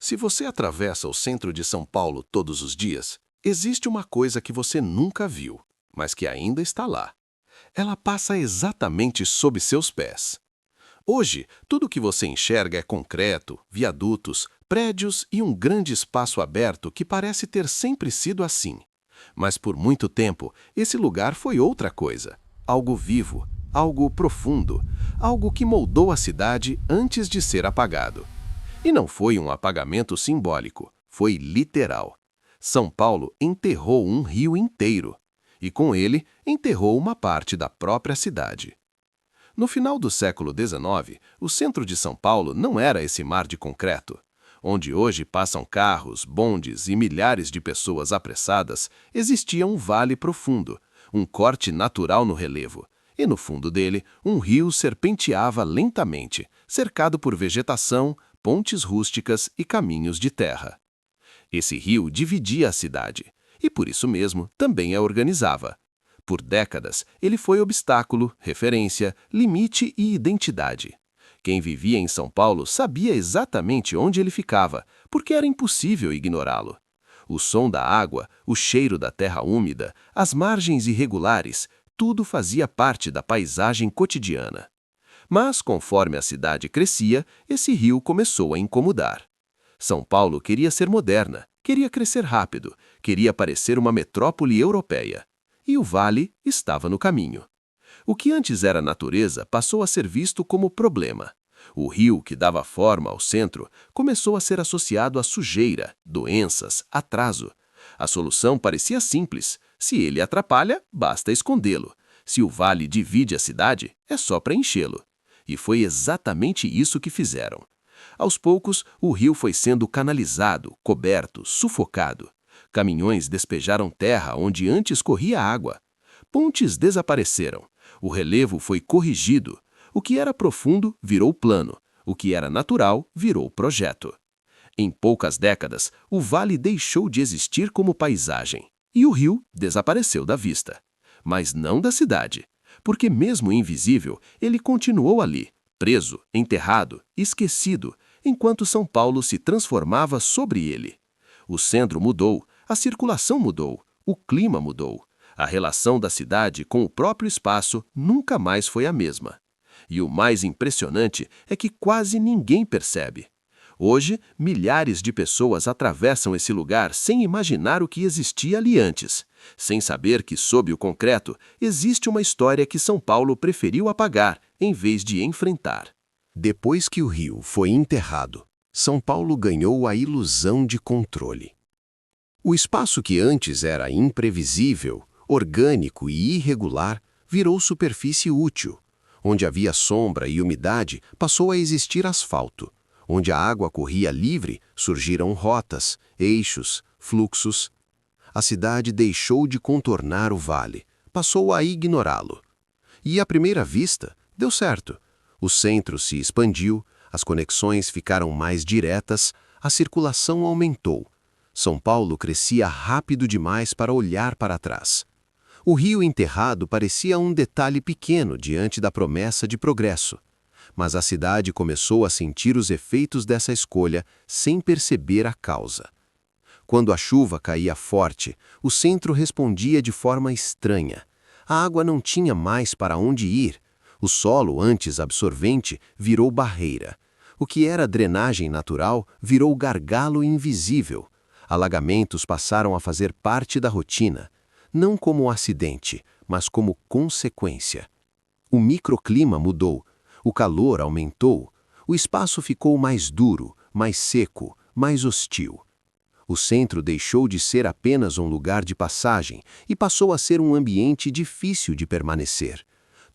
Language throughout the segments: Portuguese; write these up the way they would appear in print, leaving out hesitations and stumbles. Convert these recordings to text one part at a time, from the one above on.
Se você atravessa o centro de São Paulo todos os dias, existe uma coisa que você nunca viu, mas que ainda está lá. Ela passa exatamente sob seus pés. Hoje, tudo o que você enxerga é concreto, viadutos, prédios e um grande espaço aberto que parece ter sempre sido assim. Mas por muito tempo, esse lugar foi outra coisa. Algo vivo, algo profundo, algo que moldou a cidade antes de ser apagado. E não foi um apagamento simbólico, foi literal. São Paulo enterrou um rio inteiro. E com ele, enterrou uma parte da própria cidade. No final do século XIX, o centro de São Paulo não era esse mar de concreto. Onde hoje passam carros, bondes e milhares de pessoas apressadas, existia um vale profundo, um corte natural no relevo. E no fundo dele, um rio serpenteava lentamente, cercado por vegetação, pontes rústicas e caminhos de terra. Esse rio dividia a cidade, e por isso mesmo também a organizava. Por décadas, ele foi obstáculo, referência, limite e identidade. Quem vivia em São Paulo sabia exatamente onde ele ficava, porque era impossível ignorá-lo. O som da água, o cheiro da terra úmida, as margens irregulares, tudo fazia parte da paisagem cotidiana. Mas, conforme a cidade crescia, esse rio começou a incomodar. São Paulo queria ser moderna, queria crescer rápido, queria parecer uma metrópole europeia. E o vale estava no caminho. O que antes era natureza passou a ser visto como problema. O rio que dava forma ao centro começou a ser associado a sujeira, doenças, atraso. A solução parecia simples. Se ele atrapalha, basta escondê-lo. Se o vale divide a cidade, é só preenchê-lo. E foi exatamente isso que fizeram. Aos poucos, o rio foi sendo canalizado, coberto, sufocado. Caminhões despejaram terra onde antes corria água. Pontes desapareceram. O relevo foi corrigido. O que era profundo virou plano. O que era natural virou projeto. Em poucas décadas, o vale deixou de existir como paisagem. E o rio desapareceu da vista. Mas não da cidade. Porque mesmo invisível, ele continuou ali, preso, enterrado, esquecido, enquanto São Paulo se transformava sobre ele. O centro mudou, a circulação mudou, o clima mudou. A relação da cidade com o próprio espaço nunca mais foi a mesma. E o mais impressionante é que quase ninguém percebe. Hoje, milhares de pessoas atravessam esse lugar sem imaginar o que existia ali antes, sem saber que, sob o concreto, existe uma história que São Paulo preferiu apagar, em vez de enfrentar. Depois que o rio foi enterrado, São Paulo ganhou a ilusão de controle. O espaço que antes era imprevisível, orgânico e irregular, virou superfície útil. Onde havia sombra e umidade, passou a existir asfalto. Onde a água corria livre, surgiram rotas, eixos, fluxos. A cidade deixou de contornar o vale, passou a ignorá-lo. E, à primeira vista, deu certo. O centro se expandiu, as conexões ficaram mais diretas, a circulação aumentou. São Paulo crescia rápido demais para olhar para trás. O rio enterrado parecia um detalhe pequeno diante da promessa de progresso. Mas a cidade começou a sentir os efeitos dessa escolha sem perceber a causa. Quando a chuva caía forte, o centro respondia de forma estranha. A água não tinha mais para onde ir. O solo, antes absorvente, virou barreira. O que era drenagem natural virou gargalo invisível. Alagamentos passaram a fazer parte da rotina, não como acidente, mas como consequência. O microclima mudou. O calor aumentou, o espaço ficou mais duro, mais seco, mais hostil. O centro deixou de ser apenas um lugar de passagem e passou a ser um ambiente difícil de permanecer.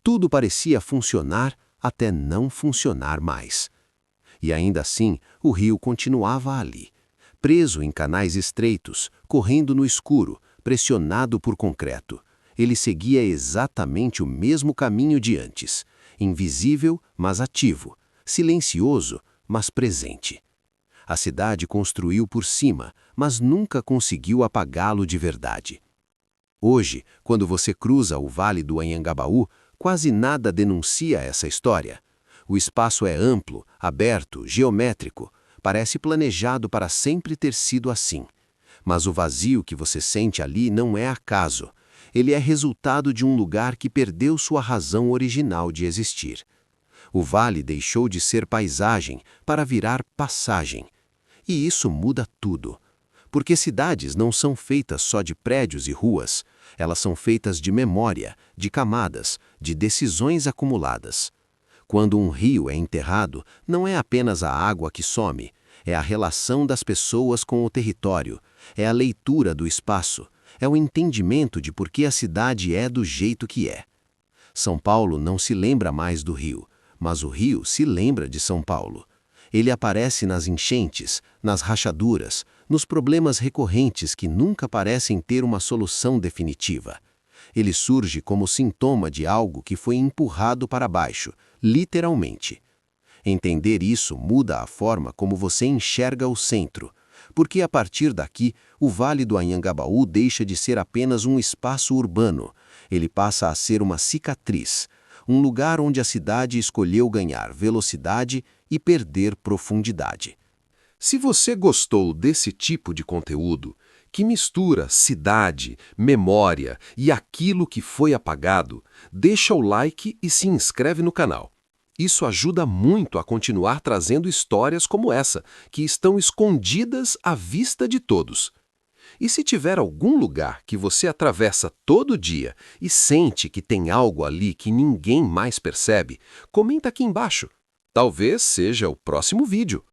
Tudo parecia funcionar até não funcionar mais. E ainda assim, o rio continuava ali, preso em canais estreitos, correndo no escuro, pressionado por concreto. Ele seguia exatamente o mesmo caminho de antes. Invisível, mas ativo, silencioso, mas presente. A cidade construiu por cima, mas nunca conseguiu apagá-lo de verdade. Hoje, quando você cruza o Vale do Anhangabaú, quase nada denuncia essa história. O espaço é amplo, aberto, geométrico. parece planejado para sempre ter sido assim. Mas o vazio que você sente ali não é acaso. Ele é resultado de um lugar que perdeu sua razão original de existir. O vale deixou de ser paisagem para virar passagem. E isso muda tudo. Porque cidades não são feitas só de prédios e ruas, elas são feitas de memória, de camadas, de decisões acumuladas. Quando um rio é enterrado, não é apenas a água que some, é a relação das pessoas com o território, é a leitura do espaço, é o entendimento de por que a cidade é do jeito que é. São Paulo não se lembra mais do rio, mas o rio se lembra de São Paulo. Ele aparece nas enchentes, nas rachaduras, nos problemas recorrentes que nunca parecem ter uma solução definitiva. Ele surge como sintoma de algo que foi empurrado para baixo, literalmente. Entender isso muda a forma como você enxerga o centro, porque a partir daqui, o Vale do Anhangabaú deixa de ser apenas um espaço urbano, ele passa a ser uma cicatriz, um lugar onde a cidade escolheu ganhar velocidade e perder profundidade. Se você gostou desse tipo de conteúdo, que mistura cidade, memória e aquilo que foi apagado, deixa o like e se inscreve no canal. Isso ajuda muito a continuar trazendo histórias como essa, que estão escondidas à vista de todos. E se tiver algum lugar que você atravessa todo dia e sente que tem algo ali que ninguém mais percebe, comenta aqui embaixo. Talvez seja o próximo vídeo.